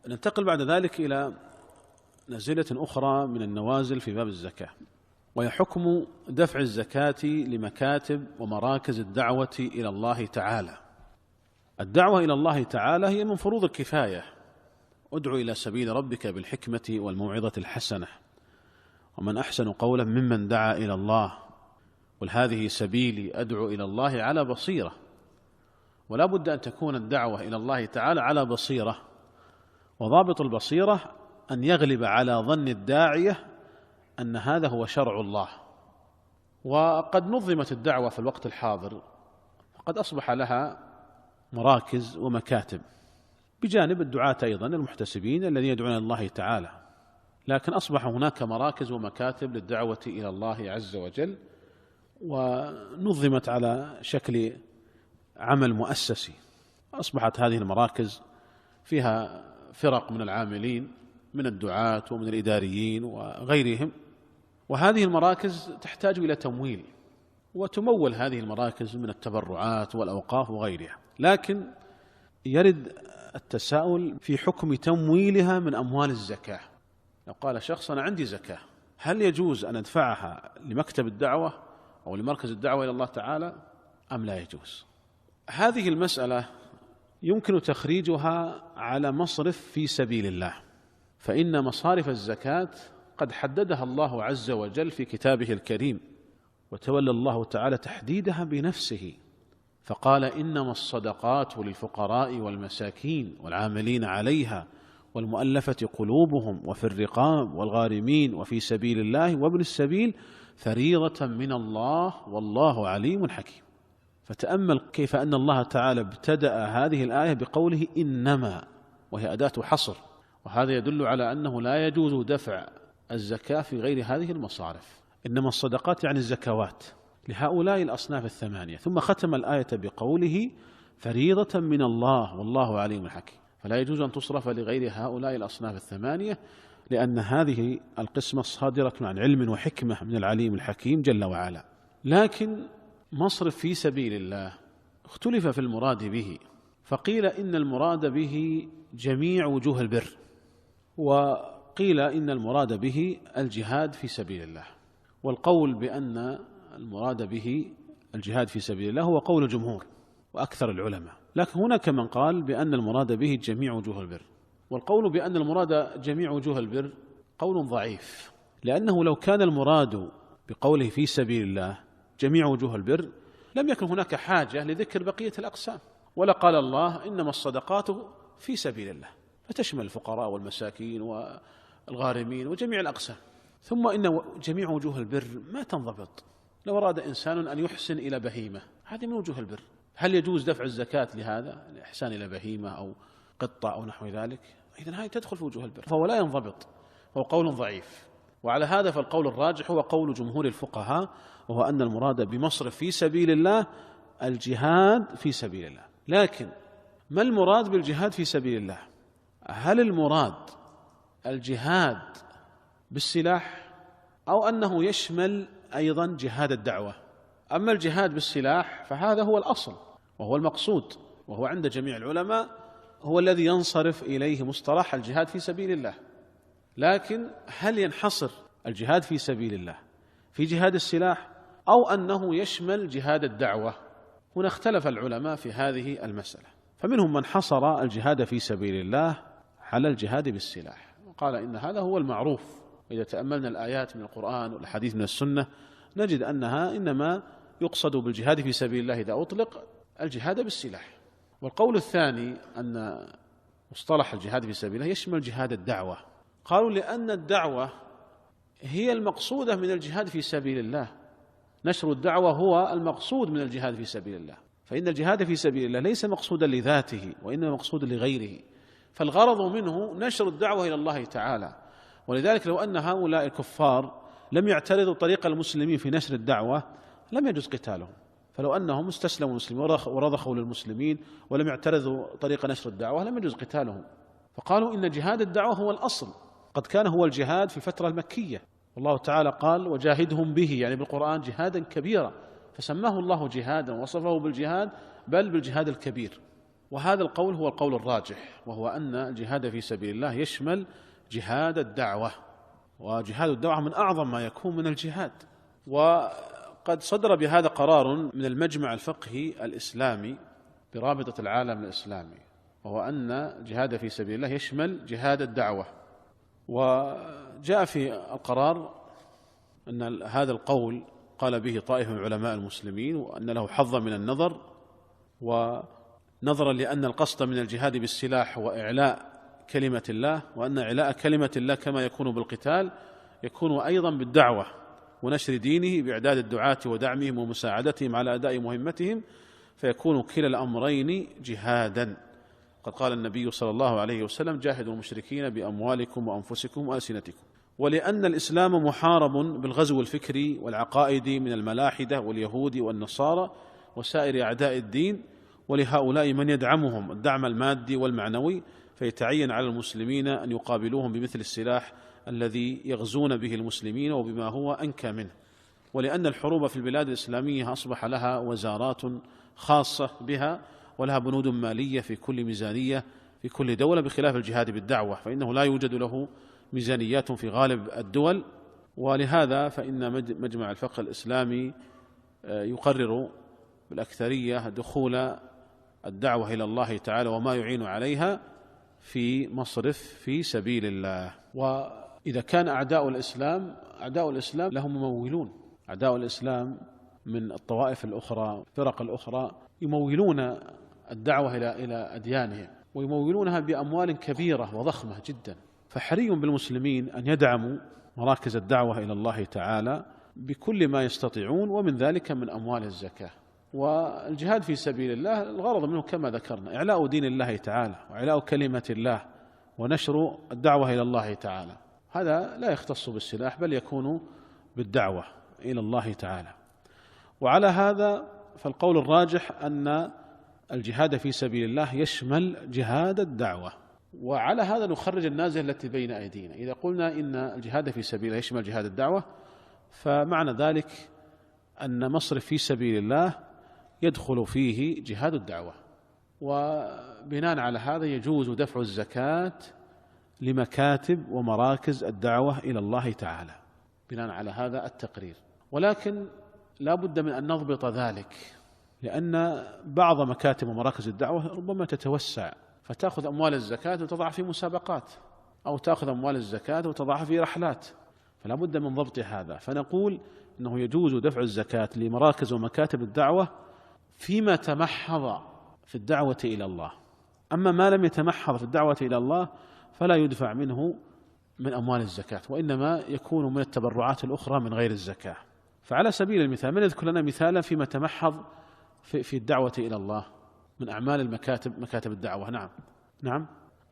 ننتقل بعد ذلك إلى نزلة أخرى من النوازل في باب الزكاة، وهي حكم دفع الزكاة لمكاتب ومراكز الدعوة إلى الله تعالى. الدعوة إلى الله تعالى هي من فروض الكفاية، ادع إلى سبيل ربك بالحكمة والموعظة الحسنة، ومن أحسن قولا ممن دعا إلى الله، قل هذه سبيلي أدعو إلى الله على بصيرة. ولا بد أن تكون الدعوة إلى الله تعالى على بصيرة، وضابط البصيرة أن يغلب على ظن الداعية أن هذا هو شرع الله. وقد نظمت الدعوة في الوقت الحاضر، وقد أصبح لها مراكز ومكاتب بجانب الدعاة أيضا المحتسبين الذين يدعون إلى الله تعالى، لكن أصبح هناك مراكز ومكاتب للدعوة إلى الله عز وجل، ونظمت على شكل عمل مؤسسي. أصبحت هذه المراكز فيها فرق من العاملين من الدعاة ومن الإداريين وغيرهم، وهذه المراكز تحتاج إلى تمويل، وتمول هذه المراكز من التبرعات والأوقاف وغيرها. لكن يرد التساؤل في حكم تمويلها من أموال الزكاة. لو قال شخص أنا عندي زكاة، هل يجوز أن أدفعها لمكتب الدعوة أو لمركز الدعوة إلى الله تعالى أم لا يجوز؟ هذه المسألة يمكن تخريجها على مصرف في سبيل الله، فإن مصارف الزكاة قد حددها الله عز وجل في كتابه الكريم، وتولى الله تعالى تحديدها بنفسه، فقال إنما الصدقات للفقراء والمساكين والعاملين عليها والمؤلفة قلوبهم وفي الرقاب والغارمين وفي سبيل الله وابن السبيل فريضة من الله والله عليم حكيم. فتأمل كيف أن الله تعالى ابتدأ هذه الآية بقوله إنما، وهي أداة حصر، وهذا يدل على أنه لا يجوز دفع الزكاة في غير هذه المصارف. إنما الصدقات يعني الزكوات لهؤلاء الأصناف الثمانية، ثم ختم الآية بقوله فريضة من الله والله عليم حكيم، فلا يجوز أن تصرف لغير هؤلاء الأصناف الثمانية، لأن هذه القسمة صادرة عن علم وحكمة من العليم الحكيم جل وعلا. لكن مصرف في سبيل الله اختلف في المراد به، فقيل إن المراد به جميع وجوه البر، وقيل إن المراد به الجهاد في سبيل الله. والقول بأن المراد به الجهاد في سبيل الله هو قول الجمهور وأكثر العلماء، لكن هناك من قال بأن المراد به جميع وجوه البر. والقول بأن المراد جميع وجوه البر قول ضعيف، لأنه لو كان المراد بقوله في سبيل الله جميع وجوه البر لم يكن هناك حاجة لذكر بقية الأقسام، ولا قال الله إنما الصدقات في سبيل الله، فتشمل الفقراء والمساكين والغارمين وجميع الأقسام. ثم إن جميع وجوه البر ما تنضبط. لو أراد إنسان أن يحسن إلى بهيمة، هذه من وجوه البر، هل يجوز دفع الزكاة لهذا الإحسان إلى بهيمة أو قطة أو نحو ذلك؟ إذن هذه تدخل في وجوه البر، فهو لا ينضبط، هو قول ضعيف. وعلى هذا فالقول الراجح هو قول جمهور الفقهاء، وهو أن المراد بمصرف في سبيل الله الجهاد في سبيل الله. لكن ما المراد بالجهاد في سبيل الله؟ هل المراد الجهاد بالسلاح أو أنه يشمل أيضا جهاد الدعوة؟ أما الجهاد بالسلاح فهذا هو الأصل وهو المقصود، وهو عند جميع العلماء هو الذي ينصرف إليه مصطلح الجهاد في سبيل الله. لكن هل ينحصر الجهاد في سبيل الله في جهاد السلاح أو أنه يشمل جهاد الدعوة؟ هنا اختلف العلماء في هذه المسألة، فمنهم من حصر الجهاد في سبيل الله على الجهاد بالسلاح وقال إن هذا هو المعروف. إذا تأملنا الآيات من القرآن والحديث من السنة نجد أنها إنما يقصد بالجهاد في سبيل الله إذا أطلق الجهاد بالسلاح. والقول الثاني أن مصطلح الجهاد في سبيل الله يشمل جهاد الدعوة، قالوا لأن الدعوة هي المقصودة من الجهاد في سبيل الله، نشر الدعوة هو المقصود من الجهاد في سبيل الله، فإن الجهاد في سبيل الله ليس مقصودا لذاته وإنما مقصودا لغيره، فالغرض منه نشر الدعوة إلى الله تعالى. ولذلك لو أن هؤلاء الكفار لم يعترضوا طريق المسلمين في نشر الدعوة لم يجوز قتالهم، فلو أنهم استسلموا المسلمين ورضخوا للمسلمين ولم يعترضوا طريق نشر الدعوة لم يجوز قتالهم. فقالوا إن جهاد الدعوة هو الأصل، قد كان هو الجهاد في الفترة المكية، والله تعالى قال وجاهدهم به يعني بالقرآن جهادا كبيرا، فسماه الله جهادا ووصفه بالجهاد بل بالجهاد الكبير. وهذا القول هو القول الراجح، وهو أن الجهاد في سبيل الله يشمل جهاد الدعوة، وجهاد الدعوة من أعظم ما يكون من الجهاد. وقد صدر بهذا قرار من المجمع الفقهي الإسلامي برابطة العالم الإسلامي، وهو أن الجهاد في سبيل الله يشمل جهاد الدعوة. وجاء في القرار أن هذا القول قال به طائفة من علماء المسلمين، وأن له حظا من النظر، ونظرا لأن القصد من الجهاد بالسلاح هو إعلاء كلمة الله، وأن إعلاء كلمة الله كما يكون بالقتال يكون أيضا بالدعوة ونشر دينه بإعداد الدعاة ودعمهم ومساعدتهم على أداء مهمتهم، فيكون كلا الأمرين جهادا. قد قال النبي صلى الله عليه وسلم: جاهدوا المشركين بأموالكم وأنفسكم وألسنتكم. ولأن الإسلام محارب بالغزو الفكري والعقائدي من الملاحدة واليهود والنصارى وسائر أعداء الدين، ولهؤلاء من يدعمهم الدعم المادي والمعنوي، فيتعين على المسلمين أن يقابلوهم بمثل السلاح الذي يغزون به المسلمين وبما هو أنكى منه. ولأن الحروب في البلاد الإسلامية أصبح لها وزارات خاصة بها، ولها بنود مالية في كل ميزانية في كل دولة، بخلاف الجهاد بالدعوة فإنه لا يوجد له ميزانيات في غالب الدول. ولهذا فإن مجمع الفقه الإسلامي يقرر بالأكثرية دخول الدعوة إلى الله تعالى وما يعين عليها في مصرف في سبيل الله. وإذا كان أعداء الإسلام لهم ممولون، أعداء الإسلام من الطوائف الأخرى الفرق الأخرى يمولون الدعوة إلى أديانهم، ويمولونها بأموال كبيرة وضخمة جدا. فحري بالمسلمين أن يدعموا مراكز الدعوة إلى الله تعالى بكل ما يستطيعون، ومن ذلك من أموال الزكاة. والجهاد في سبيل الله الغرض منه كما ذكرنا إعلاء دين الله تعالى وإعلاء كلمة الله ونشر الدعوة إلى الله تعالى. هذا لا يختص بالسلاح بل يكون بالدعوة إلى الله تعالى. وعلى هذا فالقول الراجح أن الجهاد في سبيل الله يشمل جهاد الدعوة. وعلى هذا نخرج النازلة التي بين أيدينا. إذا قلنا إن الجهاد في سبيل الله يشمل جهاد الدعوة، فمعنى ذلك أن مصرف في سبيل الله يدخل فيه جهاد الدعوة. وبناء على هذا يجوز دفع الزكاة لمكاتب ومراكز الدعوة إلى الله تعالى بناء على هذا التقرير. ولكن لا بد من أن نضبط ذلك، لأن بعض مكاتب ومراكز الدعوة ربما تتوسع فتأخذ أموال الزكاة وتضع في مسابقات، أو تأخذ أموال الزكاة وتضعها في رحلات، فلا بد من ضبط هذا. فنقول أنه يجوز دفع الزكاة لمراكز ومكاتب الدعوة فيما تمحض في الدعوة إلى الله. أما ما لم يتمحض في الدعوة إلى الله فلا يدفع منه من أموال الزكاة، وإنما يكون من التبرعات الأخرى من غير الزكاة. فعلى سبيل المثال من يذكر لنا مثالا فيما تمحض في الدعوة إلى الله من أعمال مكاتب الدعوة؟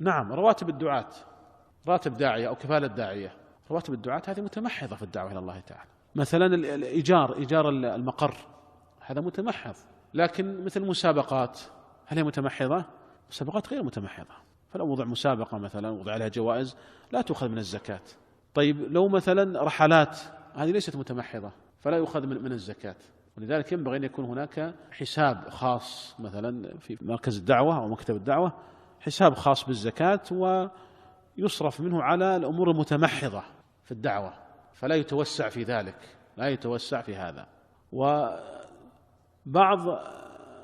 نعم رواتب الدعاة، راتب داعية أو كفالة داعية، رواتب الدعاة هذه متمحضة في الدعوة إلى الله تعالى. مثلا إيجار المقر هذا متمحض. لكن مثل المسابقات هل هي متمحضة؟ مسابقات غير متمحضة. فلو وضع مسابقة مثلا وضع عليها جوائز لا تؤخذ من الزكاة. طيب لو مثلا رحلات هذه ليست متمحضة فلا يؤخذ من الزكاة. ولذلك ينبغي أن يكون هناك حساب خاص مثلا في مركز الدعوة أو مكتب الدعوة، حساب خاص بالزكاة ويصرف منه على الأمور المتمحضة في الدعوة، فلا يتوسع في ذلك، لا يتوسع في هذا. وبعض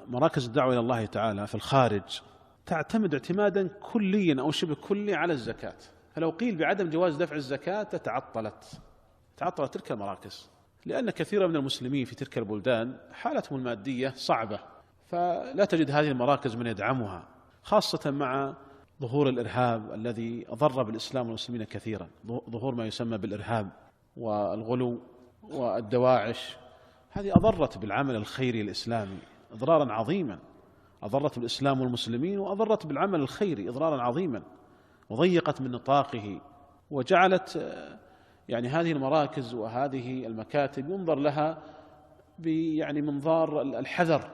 مراكز الدعوة إلى الله تعالى في الخارج تعتمد اعتمادا كليا أو شبه كلي على الزكاة، فلو قيل بعدم جواز دفع الزكاة تعطلت تلك المراكز، لأن كثير من المسلمين في تلك البلدان حالتهم المادية صعبة، فلا تجد هذه المراكز من يدعمها، خاصة مع ظهور الإرهاب الذي أضر بالإسلام والمسلمين كثيرا، ظهور ما يسمى بالإرهاب والغلو والدواعش، هذه أضرت بالعمل الخيري الإسلامي إضرارا عظيما، أضرت بالإسلام والمسلمين وأضرت بالعمل الخيري إضرارا عظيما، وضيقت من نطاقه، وجعلت هذه المراكز وهذه المكاتب ينظر لها منظار الحذر.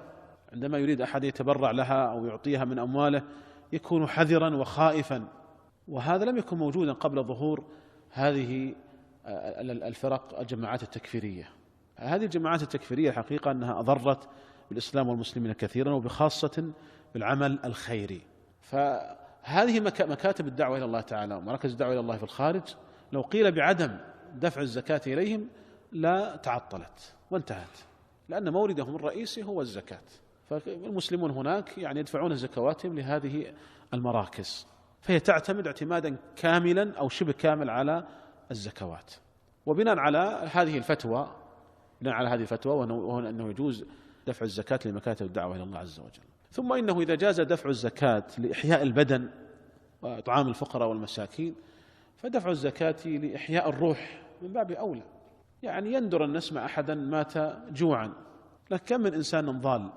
عندما يريد أحد يتبرع لها أو يعطيها من أمواله يكون حذرا وخائفا، وهذا لم يكن موجودا قبل ظهور هذه الفرق الجماعات التكفيرية. هذه الجماعات التكفيرية حقيقة أنها أضرت بالإسلام والمسلمين كثيرا، وبخاصة بالعمل الخيري. فهذه مكاتب الدعوة إلى الله تعالى ومراكز الدعوة إلى الله في الخارج، لو قيل بعدم دفع الزكاة إليهم لا تعطلت وانتهت، لأن موردهم الرئيسي هو الزكاة. فالمسلمون هناك يعني يدفعون زكواتهم لهذه المراكز، فهي تعتمد اعتمادا كاملا أو شبه كامل على الزكوات. وبناء على هذه الفتوى وهو أنه يجوز دفع الزكاة لمكاتب الدعوة إلى الله عز وجل. ثم إنه إذا جاز دفع الزكاة لإحياء البدن وإطعام الفقراء والمساكين، فدفع الزكاة لإحياء الروح من باب أولى. يعني يندر أن نسمع أحدا مات جوعا، لكن كم من إنسان ضال،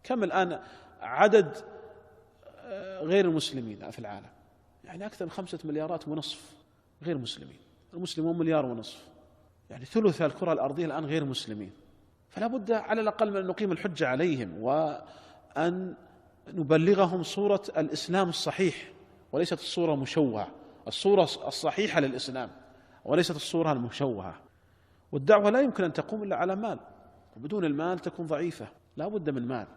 كم الآن عدد غير المسلمين في العالم، يعني أكثر من 5.5 مليار غير مسلمين، المسلمون 1.5 مليار، يعني ثلث الكرة الأرضية الآن غير مسلمين. فلا بد على الأقل من أن نقيم الحجة عليهم وأن نبلغهم صورة الإسلام الصحيح، وليست الصورة المشوهة، الصورة الصحيحة للإسلام وليست الصورة المشوهة. والدعوة لا يمكن أن تقوم إلا على مال، وبدون المال تكون ضعيفة، لا بد من مال.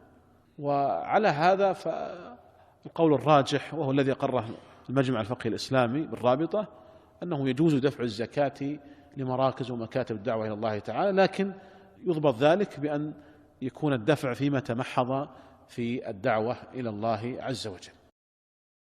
وعلى هذا فالقول الراجح وهو الذي أقره المجمع الفقهي الإسلامي بالرابطة أنه يجوز دفع الزكاة لمراكز ومكاتب الدعوة إلى الله تعالى، لكن يضبط ذلك بأن يكون الدفع فيما تمحض في الدعوة إلى الله عز وجل.